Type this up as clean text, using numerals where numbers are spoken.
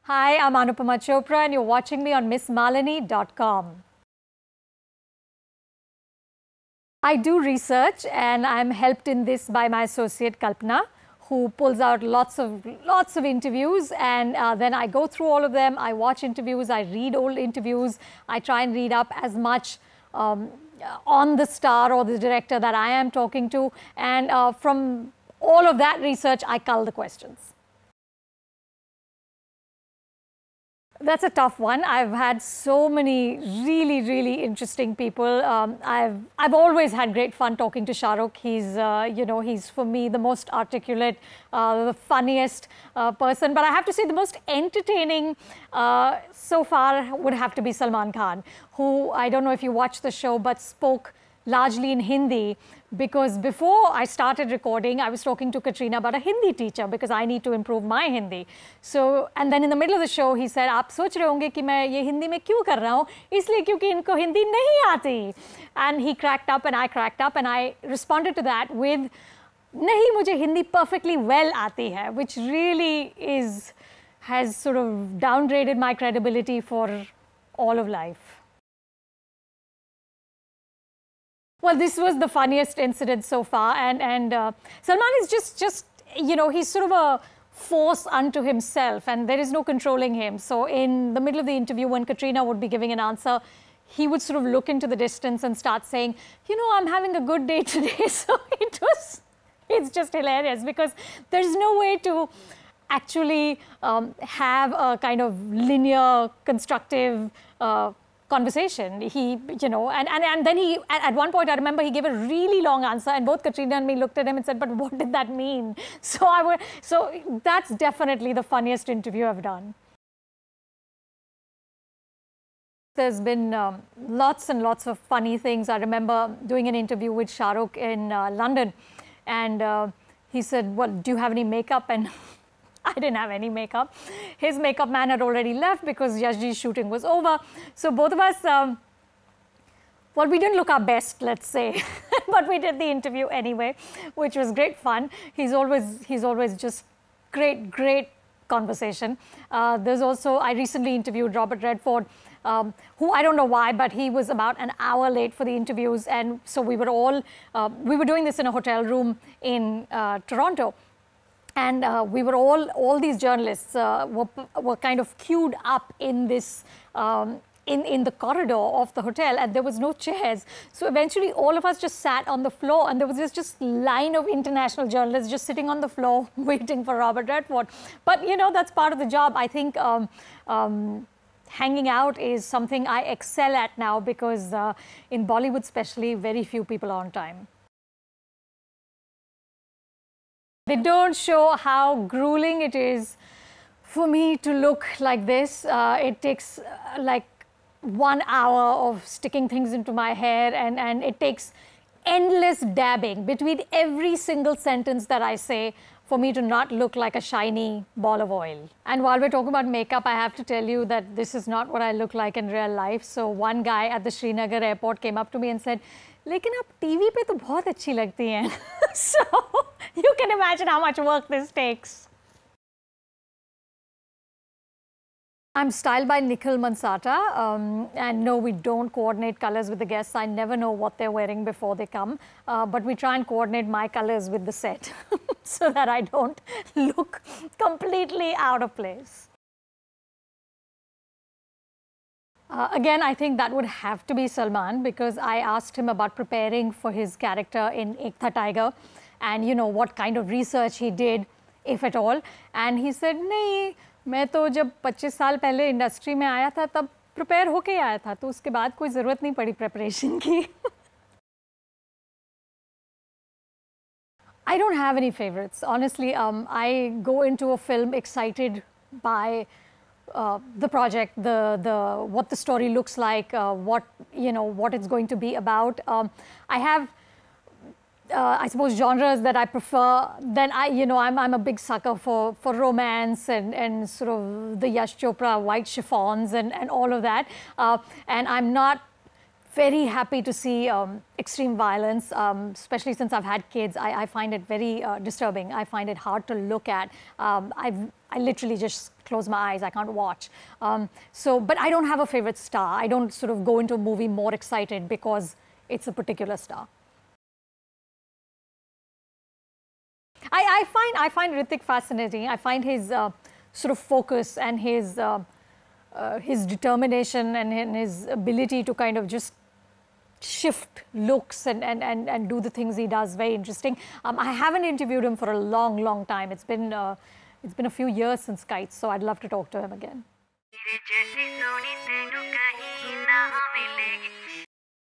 Hi, I'm Anupama Chopra and you're watching me on MissMalini.com. I do research and I'm helped in this by my associate Kalpana, who pulls out lots of interviews, and then I go through all of them. I watch interviews, I read old interviews, I try and read up as much on the star or the director that I am talking to, and from all of that research I cull the questions. That's a tough one. I've had so many really interesting people. I've always had great fun talking to Shah Rukh. He's he's for me the most articulate, the funniest person. But I have to say the most entertaining so far would have to be Salman Khan, who, I don't know if you watched the show, but spoke largely in Hindi, because before I started recording, I was talking to Katrina about a Hindi teacher because I need to improve my Hindi. So, and then in the middle of the show, he said, "आप सोच रहे होंगे कि मैं ये हिंदी में क्यों कर रहा हूँ? इसलिए क्योंकि इनको हिंदी नहीं आती." And he cracked up and I cracked up and I responded to that with, "नहीं, मुझे हिंदी perfectly well आती है," which really has sort of downgraded my credibility for all of life. Well, this was the funniest incident so far, and Salman is just he's sort of a force unto himself, and there is no controlling him. So in the middle of the interview, when Katrina would be giving an answer, he would sort of look into the distance and start saying, "I'm having a good day today." So it's just hilarious because there's no way to actually have a kind of linear, constructive conversation. And then he, at one point I remember he gave a really long answer and both Katrina and me looked at him and said, "But what did that mean?" So that's definitely the funniest interview I've done. There's been lots and lots of funny things. I remember doing an interview with Shah Rukh in London, and he said, "Well, do you have any makeup?" And I didn't have any makeup. His makeup man had already left because Yashji's shooting was over. So both of us, well, we didn't look our best, let's say, but we did the interview anyway, which was great fun. He's always just great conversation. There's also, I recently interviewed Robert Redford, who I don't know why, but he was about an hour late for the interviews. And so we were doing this in a hotel room in Toronto. And we were all these journalists were kind of queued up in this, in the corridor of the hotel, and there was no chairs. So eventually all of us just sat on the floor, and there was this just line of international journalists just sitting on the floor waiting for Robert Redford. But that's part of the job. I think hanging out is something I excel at now because in Bollywood especially, very few people are on time. They don't show how grueling it is for me to look like this. It takes like 1 hour of sticking things into my hair, and it takes endless dabbing between every single sentence that I say for me to not look like a shiny ball of oil. And while we're talking about makeup, I have to tell you that this is not what I look like in real life. So one guy at the Srinagar airport came up to me and said, "लेकिन आप TV पे तो बहुत अच्छी लगती हैं." So you can imagine how much work this takes. I'm styled by Nikhil Mansata, and no, we don't coordinate colors with the guests. I never know what they're wearing before they come, but we try and coordinate my colors with the set so that I don't look completely out of place. Again, I think that would have to be Salman, because I asked him about preparing for his character in Ek Tha Tiger and what kind of research he did, if at all. And he said, "नहीं, मैं तो जब 25 साल पहले industry में आया था तब प्रिपेयर होके आया था, तो उसके बाद कोई ज़रूरत नहीं पड़ी प्रिपरेशन की." I don't have any favorites. Honestly, I go into a film excited by the project, what the story looks like, what it's going to be about. I have, I suppose, genres that I prefer. Then I'm a big sucker for romance and sort of the Yash Chopra white chiffons and all of that. And I'm not very happy to see extreme violence, especially since I've had kids. I find it very disturbing. I find it hard to look at. I literally just close my eyes. I can't watch. But I don't have a favorite star. I don't sort of go into a movie more excited because it's a particular star. I find Hrithik fascinating. I find his sort of focus and his determination and his ability to kind of just shift looks and do the things he does very interesting. I haven't interviewed him for a long time. It's been a few years since Kites, so I'd love to talk to him again.